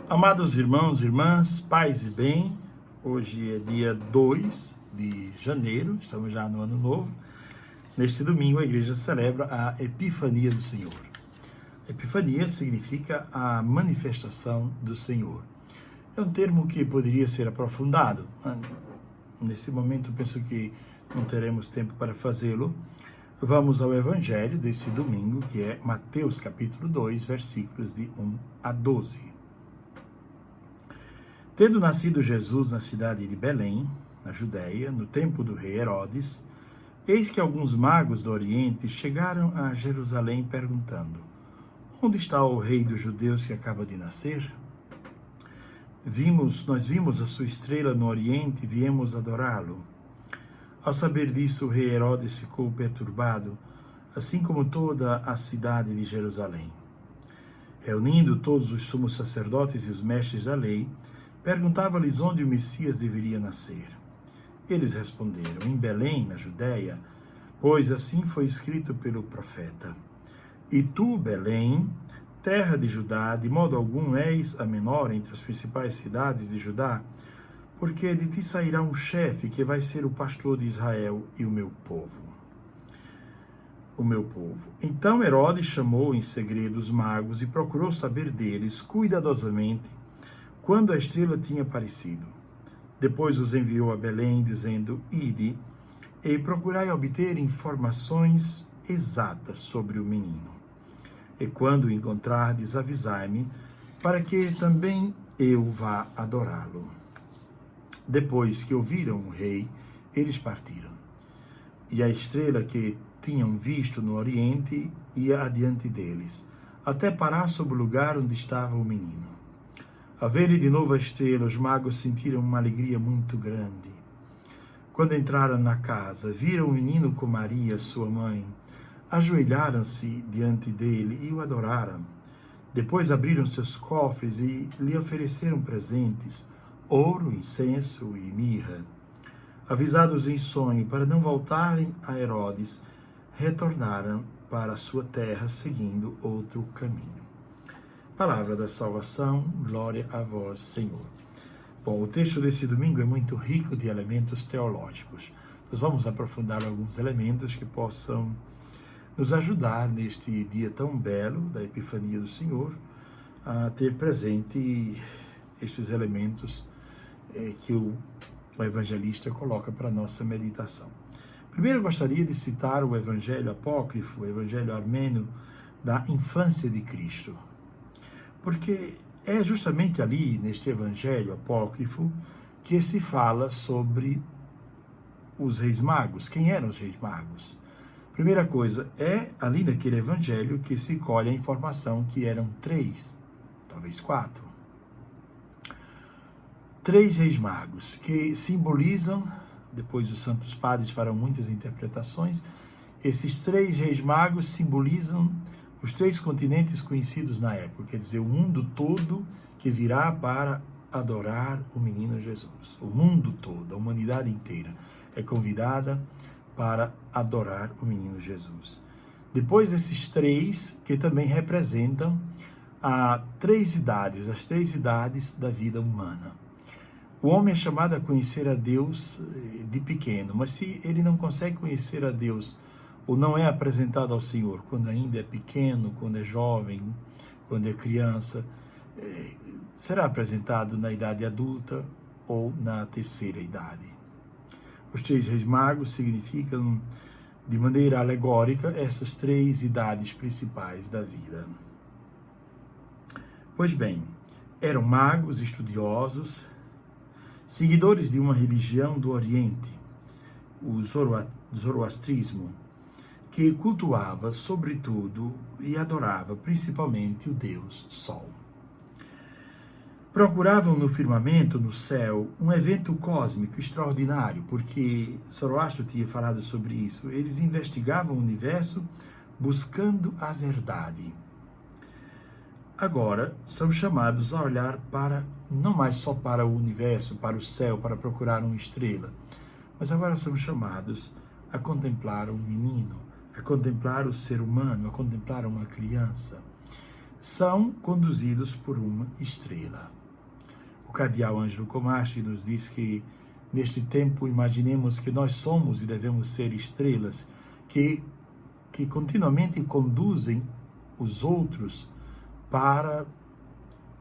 Amados irmãos e irmãs, paz e bem, hoje é dia 2 de janeiro, estamos já no ano novo. Neste domingo a igreja celebra a Epifania do Senhor. Epifania significa a manifestação do Senhor. É um termo que poderia ser aprofundado, mas nesse momento penso que não teremos tempo para fazê-lo. Vamos ao evangelho desse domingo, que é Mateus capítulo 2, versículos de 1 a 12. Tendo nascido Jesus na cidade de Belém, na Judéia, no tempo do rei Herodes, eis que alguns magos do Oriente chegaram a Jerusalém perguntando: onde está o rei dos judeus que acaba de nascer? Nós vimos a sua estrela no Oriente e viemos adorá-lo. Ao saber disso, o rei Herodes ficou perturbado, assim como toda a cidade de Jerusalém. Reunindo todos os sumos sacerdotes e os mestres da lei, perguntava-lhes onde o Messias deveria nascer. Eles responderam: em Belém, na Judéia, pois assim foi escrito pelo profeta: e tu, Belém, terra de Judá, de modo algum és a menor entre as principais cidades de Judá, porque de ti sairá um chefe que vai ser o pastor de Israel e o meu povo. Então Herodes chamou em segredo os magos e procurou saber deles cuidadosamente quando a estrela tinha aparecido. Depois os enviou a Belém, dizendo: ide e procurai obter informações exatas sobre o menino. E quando o encontrardes, avisai-me, para que também eu vá adorá-lo. Depois que ouviram o rei, eles partiram. E a estrela que tinham visto no Oriente ia adiante deles, até parar sobre o lugar onde estava o menino. Ao verem de novo a estrela, os magos sentiram uma alegria muito grande. Quando entraram na casa, viram o menino com Maria, sua mãe, ajoelharam-se diante dele e o adoraram. Depois abriram seus cofres e lhe ofereceram presentes, ouro, incenso e mirra. Avisados em sonho para não voltarem a Herodes, retornaram para a sua terra seguindo outro caminho. Palavra da salvação, glória a vós, Senhor. Bom, o texto desse domingo é muito rico de elementos teológicos. Nós vamos aprofundar alguns elementos que possam nos ajudar neste dia tão belo da Epifania do Senhor a ter presente estes elementos que o evangelista coloca para a nossa meditação. Primeiro, eu gostaria de citar o evangelho apócrifo, o evangelho armênio da infância de Cristo. Porque é justamente ali, neste evangelho apócrifo, que se fala sobre os reis magos. Quem eram os reis magos? Primeira coisa, é ali naquele evangelho que se colhe a informação que eram 3, talvez 4. 3 reis magos que simbolizam, depois os santos padres farão muitas interpretações, esses 3 reis magos simbolizam os 3 continentes conhecidos na época, quer dizer, o mundo todo que virá para adorar o menino Jesus. O mundo todo, a humanidade inteira é convidada para adorar o menino Jesus. Depois esses 3 que também representam as 3 idades da vida humana. O homem é chamado a conhecer a Deus de pequeno, mas se ele não consegue conhecer a Deus ou não é apresentado ao Senhor quando ainda é pequeno, quando é jovem, quando é criança, será apresentado na idade adulta ou na terceira idade. Os 3 reis magos significam, de maneira alegórica, essas 3 idades principais da vida. Pois bem, eram magos estudiosos, seguidores de uma religião do Oriente, o zoroastrismo, que cultuava, sobretudo, e adorava principalmente o Deus Sol. Procuravam no firmamento, no céu, um evento cósmico extraordinário, porque Zoroastro tinha falado sobre isso. Eles investigavam o universo buscando a verdade. Agora, são chamados a olhar não mais só para o universo, para o céu, para procurar uma estrela, mas agora são chamados a contemplar um menino, a contemplar o ser humano, a contemplar uma criança. são conduzidos por uma estrela. O cardeal Ângelo Comaschi nos diz que, neste tempo, imaginemos que nós somos e devemos ser estrelas que continuamente conduzem os outros para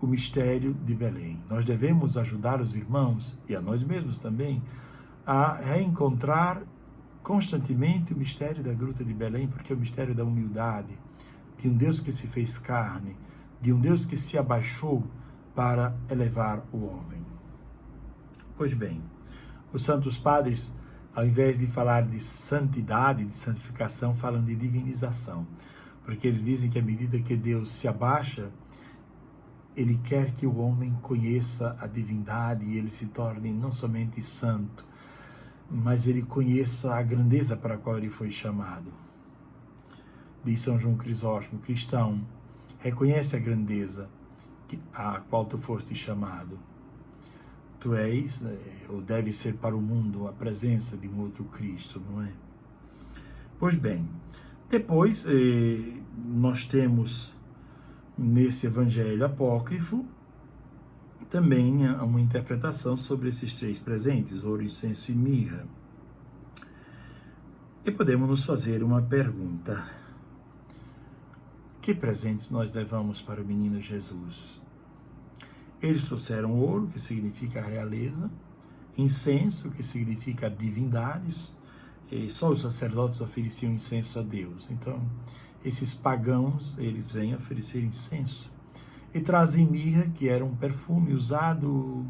o mistério de Belém. Nós devemos ajudar os irmãos, e a nós mesmos também, a reencontrar constantemente o mistério da Gruta de Belém, porque é o mistério da humildade, de um Deus que se fez carne, de um Deus que se abaixou para elevar o homem. Pois bem, os santos padres, ao invés de falar de santidade, de santificação, falam de divinização, porque eles dizem que à medida que Deus se abaixa, Ele quer que o homem conheça a divindade e ele se torne não somente santo, mas ele conheça a grandeza para a qual ele foi chamado. Diz São João Crisóstomo: cristão, reconhece a grandeza a qual tu foste chamado. Tu és, ou deve ser para o mundo, a presença de um outro Cristo, não é? Pois bem, depois nós temos nesse evangelho apócrifo também uma interpretação sobre esses três presentes, ouro, incenso e mirra. E podemos nos fazer uma pergunta: que presentes nós levamos para o menino Jesus? Eles trouxeram ouro, que significa realeza, incenso, que significa divindades, e só os sacerdotes ofereciam incenso a Deus. Então, esses pagãos, eles vêm oferecer incenso. E trazem mirra, que era um perfume usado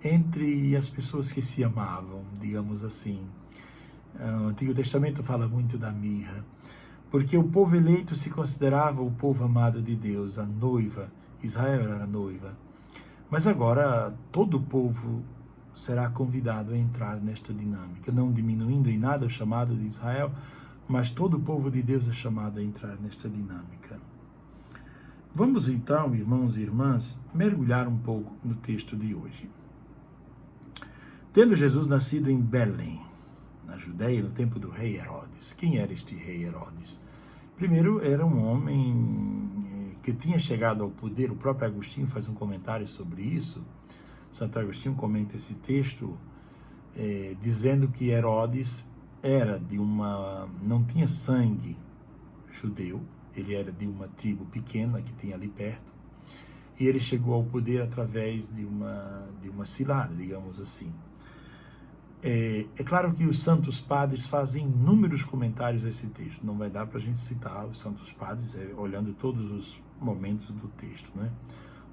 entre as pessoas que se amavam, digamos assim. O Antigo Testamento fala muito da mirra, porque o povo eleito se considerava o povo amado de Deus, a noiva. Israel era a noiva. Mas agora todo o povo será convidado a entrar nesta dinâmica, não diminuindo em nada o chamado de Israel, mas todo o povo de Deus é chamado a entrar nesta dinâmica. Vamos então, irmãos e irmãs, mergulhar um pouco no texto de hoje. Tendo Jesus nascido em Belém, na Judeia, no tempo do rei Herodes. Quem era este rei Herodes? Primeiro, era um homem que tinha chegado ao poder. O próprio Agostinho faz um comentário sobre isso. Santo Agostinho comenta esse texto dizendo que Herodes era não tinha sangue judeu, ele era de uma tribo pequena que tem ali perto, e ele chegou ao poder através de uma cilada, digamos assim. É claro que os santos padres fazem inúmeros comentários a esse texto, não vai dar para a gente citar os santos padres olhando todos os momentos do texto, né?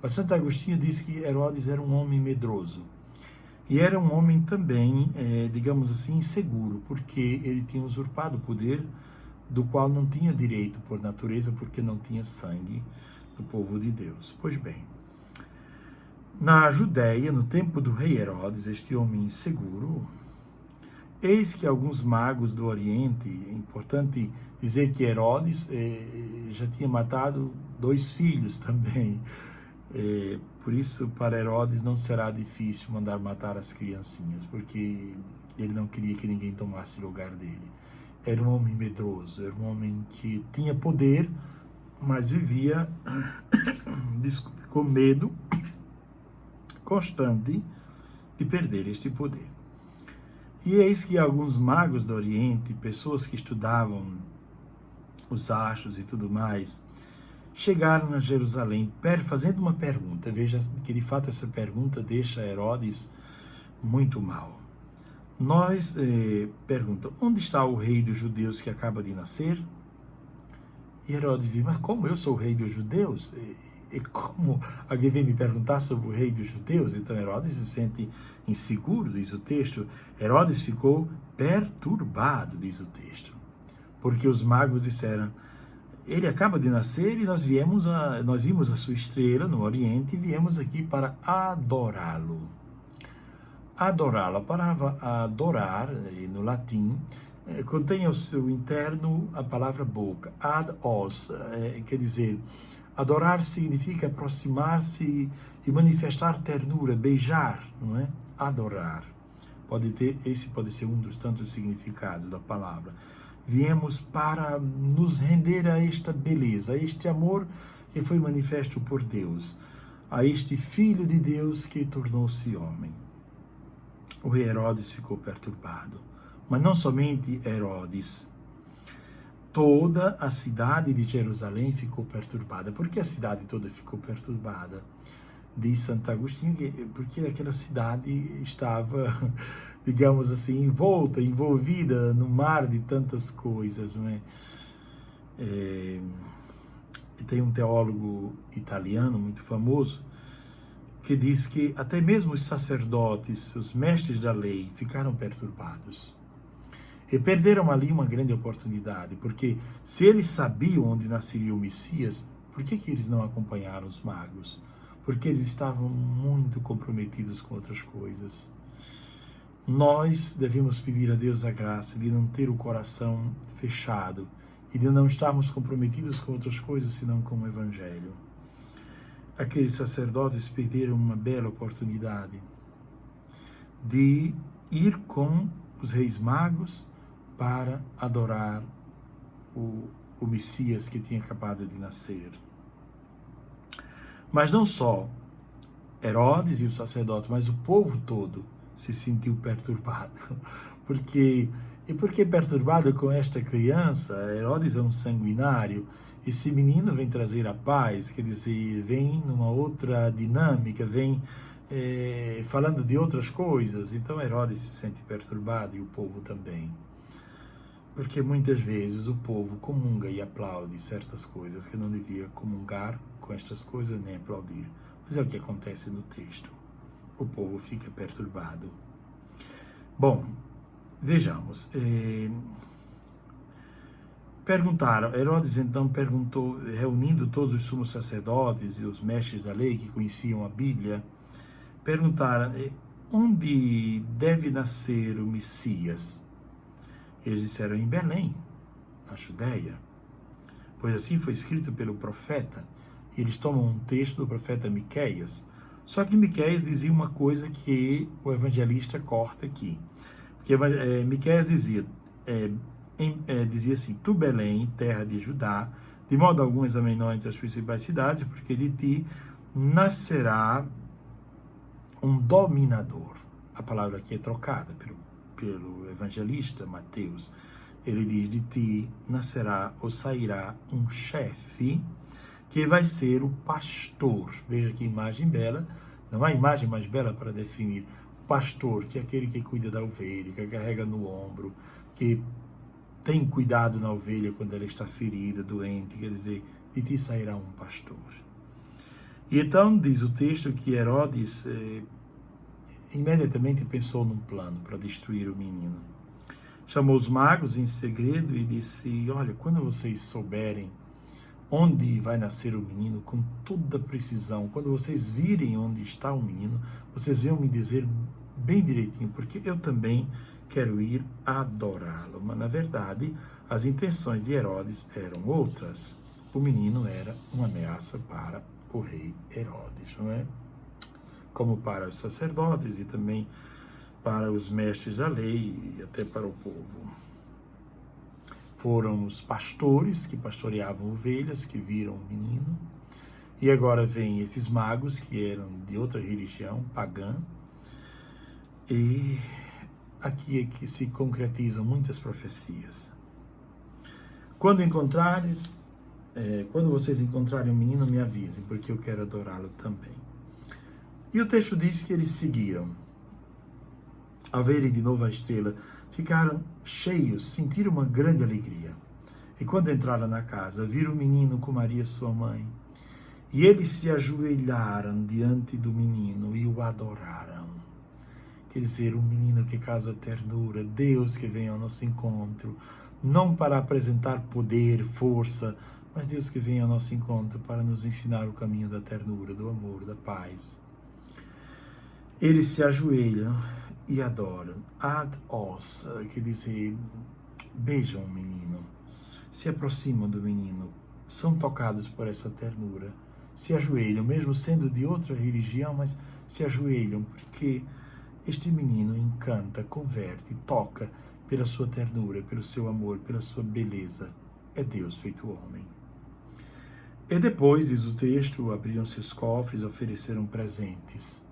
Mas Santo Agostinho diz que Herodes era um homem medroso, e era um homem também, digamos assim, inseguro, porque ele tinha usurpado o poder do qual não tinha direito por natureza, porque não tinha sangue do povo de Deus. Pois bem, na Judéia, no tempo do rei Herodes, este homem inseguro, eis que alguns magos do Oriente, é importante dizer que Herodes já tinha matado 2 filhos também, por isso para Herodes não será difícil mandar matar as criancinhas, porque ele não queria que ninguém tomasse o lugar dele. Era um homem medroso, era um homem que tinha poder, mas vivia com medo constante de perder este poder. E eis que alguns magos do Oriente, pessoas que estudavam os astros e tudo mais, chegaram a Jerusalém fazendo uma pergunta. Veja que de fato essa pergunta deixa Herodes muito mal. Nós perguntam: onde está o rei dos judeus que acaba de nascer? E Herodes diz: mas como eu sou o rei dos judeus? E como alguém vem me perguntar sobre o rei dos judeus? Então Herodes se sente inseguro, diz o texto. Herodes ficou perturbado, diz o texto, porque os magos disseram: ele acaba de nascer e nós vimos a sua estrela no Oriente e viemos aqui para adorá-lo. Adorá-lo, a palavra adorar, no latim, contém ao seu interno a palavra boca. Ad os, quer dizer, adorar significa aproximar-se e manifestar ternura, beijar, não é? Adorar. Esse pode ser um dos tantos significados da palavra. Viemos para nos render a esta beleza, a este amor que foi manifesto por Deus, a este Filho de Deus que tornou-se homem. O rei Herodes ficou perturbado, mas não somente Herodes. Toda a cidade de Jerusalém ficou perturbada. Por que a cidade toda ficou perturbada? Diz Santo Agostinho, porque aquela cidade estava, digamos assim, envolvida no mar de tantas coisas, não é? Tem um teólogo italiano muito famoso que diz que até mesmo os sacerdotes, os mestres da lei, ficaram perturbados. E perderam ali uma grande oportunidade, porque se eles sabiam onde nasceria o Messias, por que eles não acompanharam os magos? Porque eles estavam muito comprometidos com outras coisas. Nós devemos pedir a Deus a graça de não ter o coração fechado e de não estarmos comprometidos com outras coisas, senão com o Evangelho. Aqueles sacerdotes perderam uma bela oportunidade de ir com os reis magos para adorar o Messias que tinha acabado de nascer. Mas não só Herodes e o sacerdote, mas o povo todo se sentiu perturbado. Por que perturbado com esta criança? Herodes é um sanguinário. Esse menino vem trazer a paz, quer dizer, vem numa outra dinâmica, vem falando de outras coisas. Então Herodes se sente perturbado e o povo também. Porque muitas vezes o povo comunga e aplaude certas coisas que não devia comungar com estas coisas nem aplaudir. Mas é o que acontece no texto. O povo fica perturbado. Bom, vejamos. Herodes então perguntou, reunindo todos os sumos sacerdotes e os mestres da lei que conheciam a Bíblia, perguntaram, onde deve nascer o Messias? Eles disseram, em Belém, na Judeia, pois assim foi escrito pelo profeta. Eles tomam um texto do profeta Miqueias, só que Miqueias dizia uma coisa que o evangelista corta aqui. Porque Miqueias dizia assim, tu Belém, terra de Judá, de modo algum és a menor entre as principais cidades, porque de ti nascerá um dominador. A palavra aqui é trocada pelo evangelista Mateus. Ele diz, de ti nascerá ou sairá um chefe que vai ser o pastor. Veja que imagem bela, não há imagem mais bela para definir. O pastor, que é aquele que cuida da ovelha, que carrega no ombro, que tem cuidado na ovelha quando ela está ferida, doente, quer dizer, de ti sairá um pastor. E então diz o texto que Herodes imediatamente pensou num plano para destruir o menino. Chamou os magos em segredo e disse, olha, quando vocês souberem onde vai nascer o menino, com toda precisão, quando vocês virem onde está o menino, vocês venham me dizer bem direitinho, porque eu também quero ir adorá-lo. Mas, na verdade, as intenções de Herodes eram outras. O menino era uma ameaça para o rei Herodes, não é? Como para os sacerdotes e também para os mestres da lei e até para o povo. Foram os pastores que pastoreavam ovelhas, que viram o menino, e agora vêm esses magos que eram de outra religião, pagã, e aqui é que se concretizam muitas profecias. Quando vocês encontrarem o menino, me avisem, porque eu quero adorá-lo também. E o texto diz que eles seguiram. Ao verem de novo a estrela, ficaram cheios, sentiram uma grande alegria. E quando entraram na casa, viram o menino com Maria, sua mãe. E eles se ajoelharam diante do menino e o adoraram. Quer dizer, um menino que causa ternura, Deus que vem ao nosso encontro, não para apresentar poder, força, mas Deus que vem ao nosso encontro para nos ensinar o caminho da ternura, do amor, da paz. Eles se ajoelham e adoram. Ad os, quer dizer, beijam o menino, se aproximam do menino, são tocados por essa ternura, se ajoelham, mesmo sendo de outra religião, mas se ajoelham porque este menino encanta, converte, toca pela sua ternura, pelo seu amor, pela sua beleza. É Deus feito homem. E depois, diz o texto, abriram seus cofres e ofereceram presentes.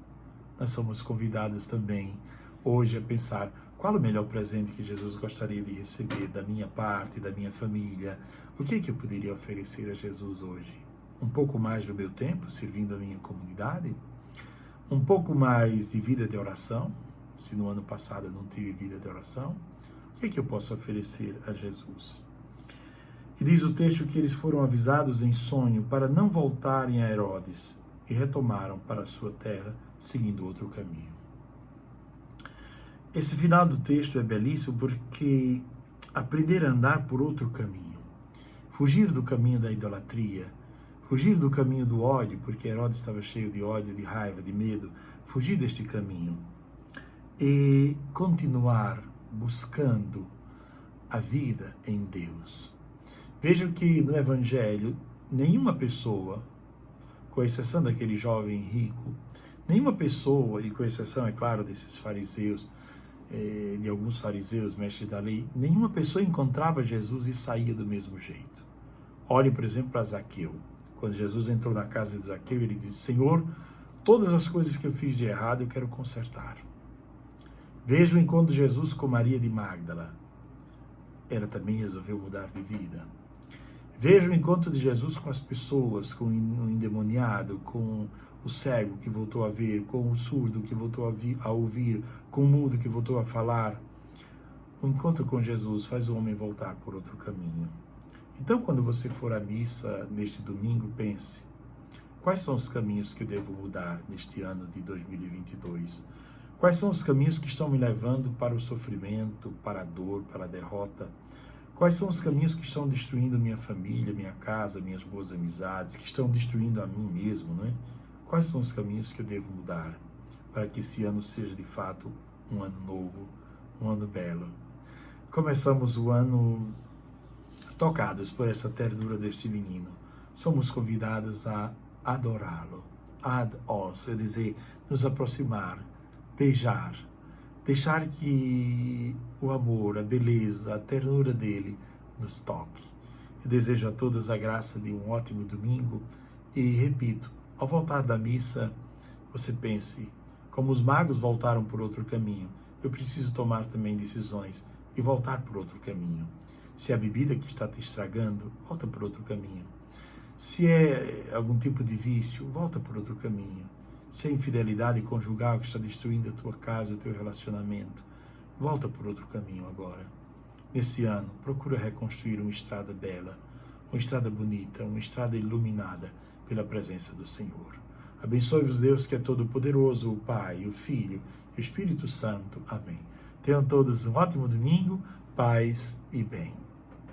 Nós somos convidadas também hoje a pensar qual o melhor presente que Jesus gostaria de receber da minha parte, da minha família. O que é que eu poderia oferecer a Jesus hoje? Um pouco mais do meu tempo servindo a minha comunidade? Um pouco mais de vida de oração? Se no ano passado eu não tive vida de oração, o que é que eu posso oferecer a Jesus? E diz o texto que eles foram avisados em sonho para não voltarem a Herodes e retomaram para a sua terra, seguindo outro caminho. Esse final do texto é belíssimo porque aprender a andar por outro caminho, fugir do caminho da idolatria, fugir do caminho do ódio, porque Herodes estava cheio de ódio, de raiva, de medo, fugir deste caminho e continuar buscando a vida em Deus. Vejam que no Evangelho, nenhuma pessoa, com exceção daquele jovem rico, nenhuma pessoa, e com exceção, é claro, desses fariseus, de alguns fariseus, mestres da lei, nenhuma pessoa encontrava Jesus e saía do mesmo jeito. Olhe, por exemplo, para Zaqueu. Quando Jesus entrou na casa de Zaqueu, ele disse: Senhor, todas as coisas que eu fiz de errado eu quero consertar. Veja o encontro de Jesus com Maria de Magdala. Ela também resolveu mudar de vida. Veja o encontro de Jesus com as pessoas, com o endemoniado, com o cego que voltou a ver, com o surdo que voltou a ouvir, com o mudo que voltou a falar. O encontro com Jesus faz o homem voltar por outro caminho. Então, quando você for à missa neste domingo, pense: quais são os caminhos que eu devo mudar neste ano de 2022? Quais são os caminhos que estão me levando para o sofrimento, para a dor, para a derrota? Quais são os caminhos que estão destruindo minha família, minha casa, minhas boas amizades, que estão destruindo a mim mesmo, não é? Quais são os caminhos que eu devo mudar para que esse ano seja de fato um ano novo, um ano belo? Começamos o ano tocados por essa ternura deste menino. Somos convidados a adorá-lo, ad-os, é dizer, nos aproximar, beijar, deixar que o amor, a beleza, a ternura dele nos toque. Eu desejo a todos a graça de um ótimo domingo e, repito, ao voltar da missa, você pense: como os magos voltaram por outro caminho, eu preciso tomar também decisões e voltar por outro caminho. Se é a bebida que está te estragando, volta por outro caminho. Se é algum tipo de vício, volta por outro caminho. Se é infidelidade conjugal que está destruindo a tua casa, o teu relacionamento, volta por outro caminho agora. Nesse ano, procura reconstruir uma estrada bela, uma estrada bonita, uma estrada iluminada pela presença do Senhor. Abençoe-vos Deus, que é todo-poderoso, o Pai, o Filho e o Espírito Santo. Amém. Tenham todos um ótimo domingo, paz e bem.